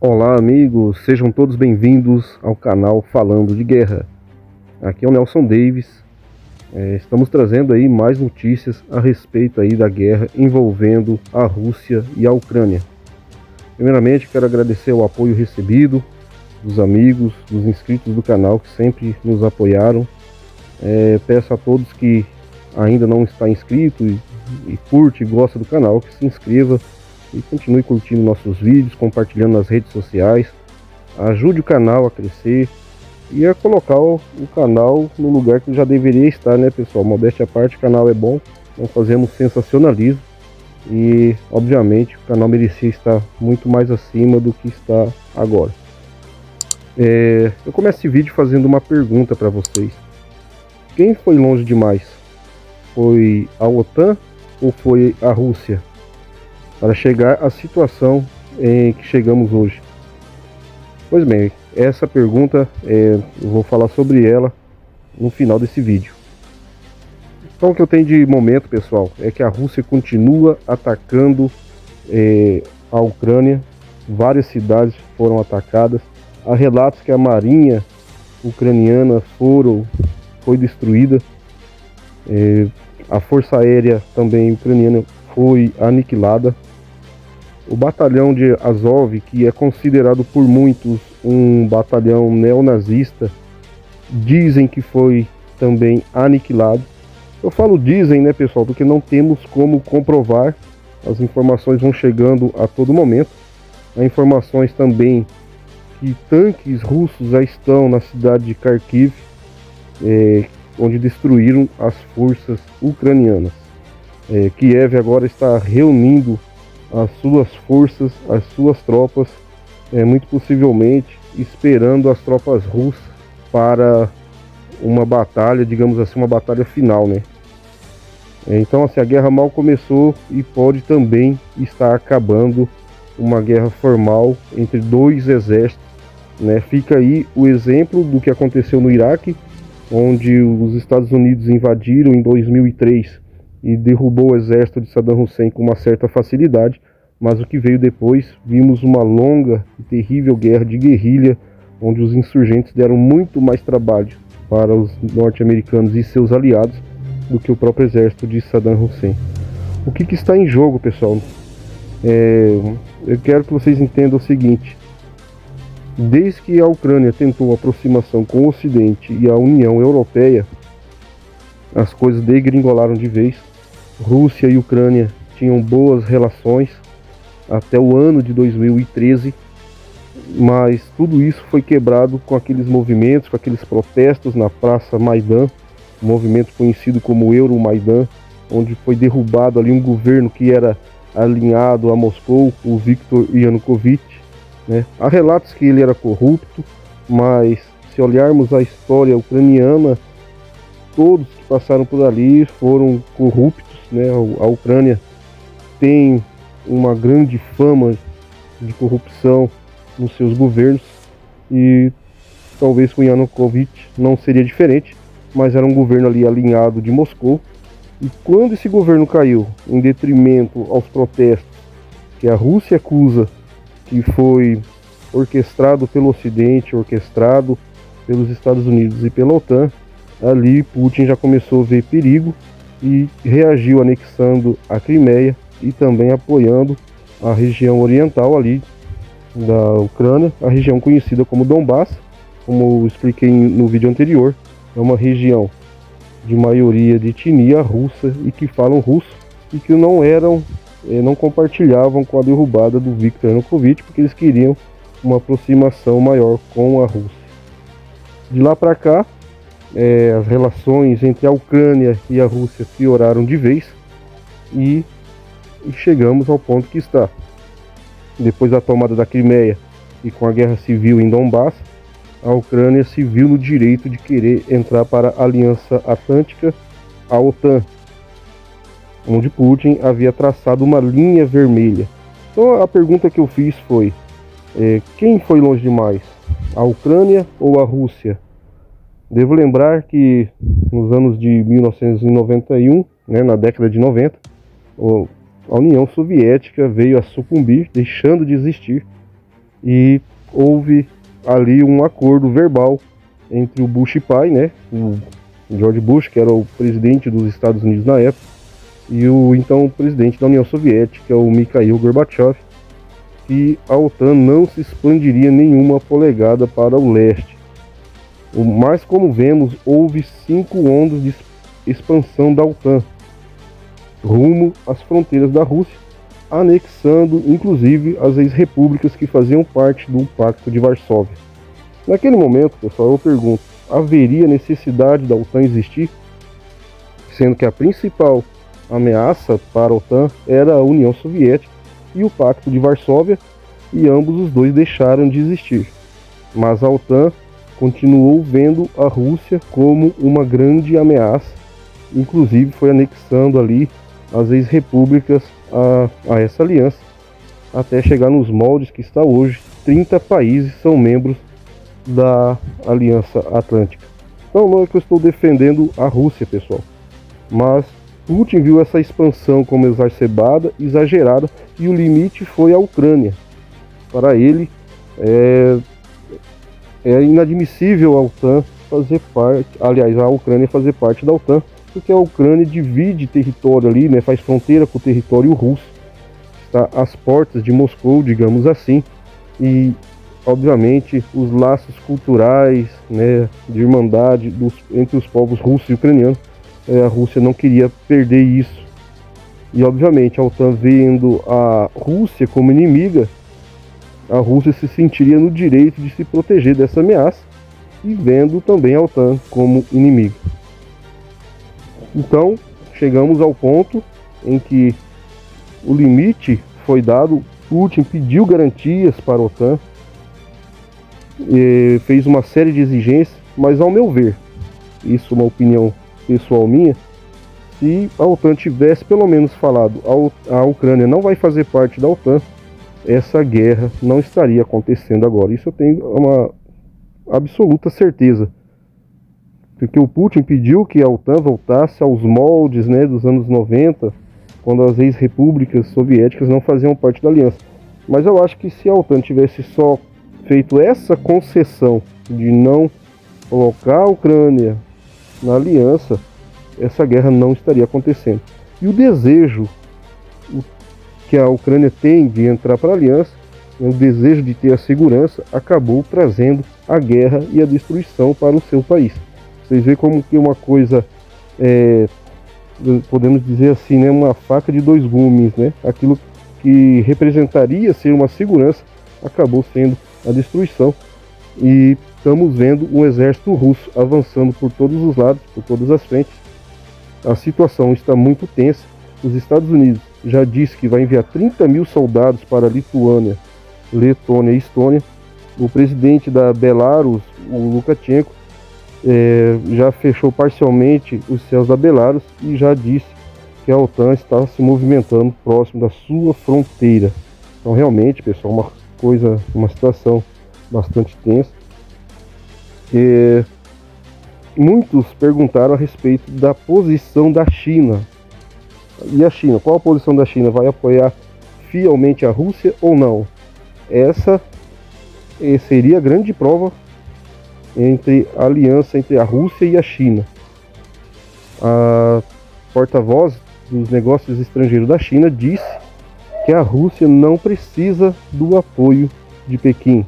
Olá amigos, sejam todos bem-vindos ao canal Falando de Guerra. Aqui é o Nelson Davis. Estamos trazendo aí mais notícias a respeito aí da guerra envolvendo a Rússia e a Ucrânia. Primeiramente quero agradecer o apoio recebido dos amigos, dos inscritos do canal que sempre nos apoiaram. Peço a todos que ainda não está inscrito e curte e gosta do canal que se inscreva e continue curtindo nossos vídeos, compartilhando nas redes sociais. Ajude o canal a crescer e a colocar o canal no lugar que já deveria estar, né, pessoal? Modéstia à parte, o canal é bom, não fazemos sensacionalismo e, obviamente, o canal merecia estar muito mais acima do que está agora. Eu começo esse vídeo fazendo uma pergunta para vocês. Quem foi longe demais? Foi a OTAN ou foi a Rússia para chegar à situação em que chegamos hoje? Pois bem, essa pergunta eu vou falar sobre ela no final desse vídeo. Então o que eu tenho de momento, pessoal, é que a Rússia continua atacando a Ucrânia. Várias cidades foram atacadas. Há relatos que a marinha ucraniana foi destruída. A força aérea também ucraniana foi aniquilada. O batalhão de Azov, que é considerado por muitos um batalhão neonazista, dizem que foi também aniquilado. Eu falo dizem, né, pessoal, porque não temos como comprovar. As informações vão chegando a todo momento. Há informações também que tanques russos já estão na cidade de Kharkiv, onde destruíram as forças ucranianas. Kiev agora está reunindo as suas forças, as suas tropas, muito possivelmente esperando as tropas russas para uma batalha, digamos assim, uma batalha final, né? Então, assim, a guerra mal começou e pode também estar acabando uma guerra formal entre dois exércitos, né? Fica aí o exemplo do que aconteceu no Iraque, onde os Estados Unidos invadiram em 2003 e derrubou o exército de Saddam Hussein com uma certa facilidade, mas o que veio depois, vimos uma longa e terrível guerra de guerrilha, onde os insurgentes deram muito mais trabalho para os norte-americanos e seus aliados do que o próprio exército de Saddam Hussein. O que está em jogo, pessoal? Eu quero que vocês entendam o seguinte: desde que a Ucrânia tentou aproximação com o Ocidente e a União Europeia, as coisas degringolaram de vez. Rússia e Ucrânia tinham boas relações até o ano de 2013, mas tudo isso foi quebrado com aqueles movimentos, com aqueles protestos na Praça Maidan, um movimento conhecido como Euromaidan, onde foi derrubado ali um governo que era alinhado a Moscou, o Viktor Yanukovych, né? Há relatos que ele era corrupto, mas se olharmos a história ucraniana, todos que passaram por ali foram corruptos, né? A Ucrânia tem uma grande fama de corrupção nos seus governos e talvez com Yanukovych não seria diferente, mas era um governo ali alinhado de Moscou. E quando esse governo caiu, em detrimento aos protestos que a Rússia acusa que foi orquestrado pelo Ocidente, orquestrado pelos Estados Unidos e pela OTAN, ali Putin já começou a ver perigo e reagiu anexando a Crimeia e também apoiando a região oriental ali da Ucrânia, a região conhecida como Donbass. Como eu expliquei no vídeo anterior, é uma região de maioria de etnia russa e que falam russo e que não compartilhavam com a derrubada do Viktor Yanukovych, porque eles queriam uma aproximação maior com a Rússia. De lá para cá, as relações entre a Ucrânia e a Rússia pioraram de vez e chegamos ao ponto que está. Depois da tomada da Crimeia e com a guerra civil em Donbass, a Ucrânia se viu no direito de querer entrar para a Aliança Atlântica, a OTAN, onde Putin havia traçado uma linha vermelha. Então a pergunta que eu fiz foi: quem foi longe demais? A Ucrânia ou a Rússia? Devo lembrar que nos anos de 1991, né, na década de 90, a União Soviética veio a sucumbir, deixando de existir, e houve ali um acordo verbal entre o Bush pai, né, o George Bush, que era o presidente dos Estados Unidos na época, e o então presidente da União Soviética, o Mikhail Gorbachev, que a OTAN não se expandiria nenhuma polegada para o leste. Mas, como vemos, houve 5 ondas de expansão da OTAN rumo às fronteiras da Rússia, anexando inclusive as ex-repúblicas que faziam parte do Pacto de Varsóvia. Naquele momento, pessoal, eu pergunto, haveria necessidade da OTAN existir? Sendo que a principal ameaça para a OTAN era a União Soviética e o Pacto de Varsóvia, e ambos os dois deixaram de existir. Mas a OTAN continuou vendo a Rússia como uma grande ameaça, inclusive foi anexando ali as ex-repúblicas a essa aliança, até chegar nos moldes que está hoje. 30 países são membros da Aliança Atlântica. Então não é que eu estou defendendo a Rússia, pessoal, mas Putin viu essa expansão como exacerbada, exagerada, e o limite foi a Ucrânia. Para ele, é inadmissível a OTAN fazer parte, aliás, a Ucrânia fazer parte da OTAN, porque a Ucrânia divide território ali, né, faz fronteira com o território russo, está às portas de Moscou, digamos assim, e obviamente os laços culturais, né, de irmandade entre os povos russos e ucranianos, a Rússia não queria perder isso. E obviamente a OTAN vendo a Rússia como inimiga, a Rússia se sentiria no direito de se proteger dessa ameaça, e vendo também a OTAN como inimiga. Então, chegamos ao ponto em que o limite foi dado, Putin pediu garantias para a OTAN, fez uma série de exigências, mas ao meu ver, isso é uma opinião pessoal minha, se a OTAN tivesse pelo menos falado a Ucrânia não vai fazer parte da OTAN, essa guerra não estaria acontecendo agora. Isso eu tenho uma absoluta certeza. Porque o Putin pediu que a OTAN voltasse aos moldes, né, dos anos 90, quando as ex-repúblicas soviéticas não faziam parte da aliança. Mas eu acho que se a OTAN tivesse só feito essa concessão de não colocar a Ucrânia na aliança, essa guerra não estaria acontecendo. E o desejo que a Ucrânia tem de entrar para a aliança, o desejo de ter a segurança, acabou trazendo a guerra e a destruição para o seu país. Vocês veem como que uma coisa, podemos dizer assim, né, uma faca de dois gumes, né? Aquilo que representaria ser uma segurança acabou sendo a destruição. E estamos vendo o exército russo avançando por todos os lados, por todas as frentes. A situação está muito tensa. Os Estados Unidos já disse que vai enviar 30 mil soldados para a Lituânia, Letônia e Estônia. O presidente da Belarus, o Lukashenko, já fechou parcialmente os céus da Belarus e já disse que a OTAN está se movimentando próximo da sua fronteira. Então realmente, pessoal, uma situação bastante tensa. Muitos perguntaram a respeito da posição da China. E a China? Qual a posição da China? Vai apoiar fielmente a Rússia ou não? Essa seria a grande prova entre a aliança entre a Rússia e a China. A porta-voz dos negócios estrangeiros da China disse que a Rússia não precisa do apoio de Pequim.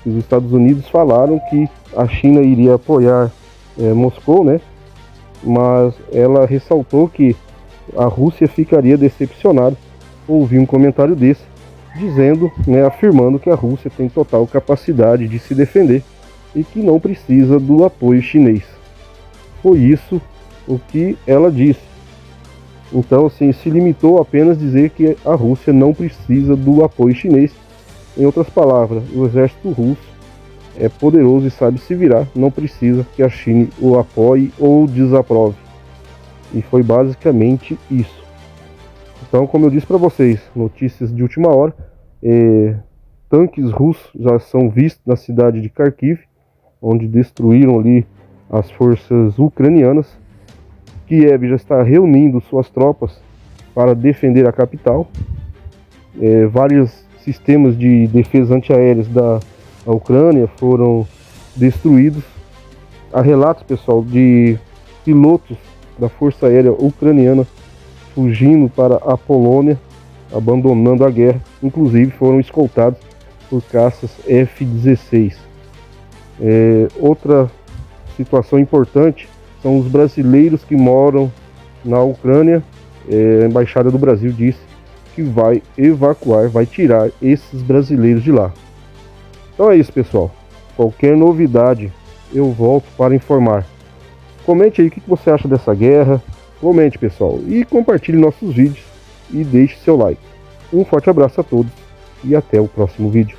Os Estados Unidos falaram que a China iria apoiar Moscou, né? Mas ela ressaltou que a Rússia ficaria decepcionada. Ouvi um comentário desse, dizendo, né, afirmando que a Rússia tem total capacidade de se defender e que não precisa do apoio chinês. Foi isso o que ela disse. Então, assim, se limitou a apenas dizer que a Rússia não precisa do apoio chinês. Em outras palavras, o exército russo é poderoso e sabe se virar, não precisa que a China o apoie ou desaprove. E foi basicamente isso. Então, como eu disse para vocês, notícias de última hora, tanques russos já são vistos na cidade de Kharkiv, onde destruíram ali as forças ucranianas. Kiev já está reunindo suas tropas para defender a capital. Várias sistemas de defesa antiaéreas da Ucrânia foram destruídos. Há relatos, pessoal, de pilotos da Força Aérea Ucraniana fugindo para a Polônia, abandonando a guerra. Inclusive foram escoltados por caças F-16. Outra situação importante são os brasileiros que moram na Ucrânia. A Embaixada do Brasil disse que vai evacuar, vai tirar esses brasileiros de lá. Então é isso, pessoal. Qualquer novidade eu volto para informar. Comente aí o que você acha dessa guerra. Comente, pessoal, e compartilhe nossos vídeos e deixe seu like. Um forte abraço a todos e até o próximo vídeo.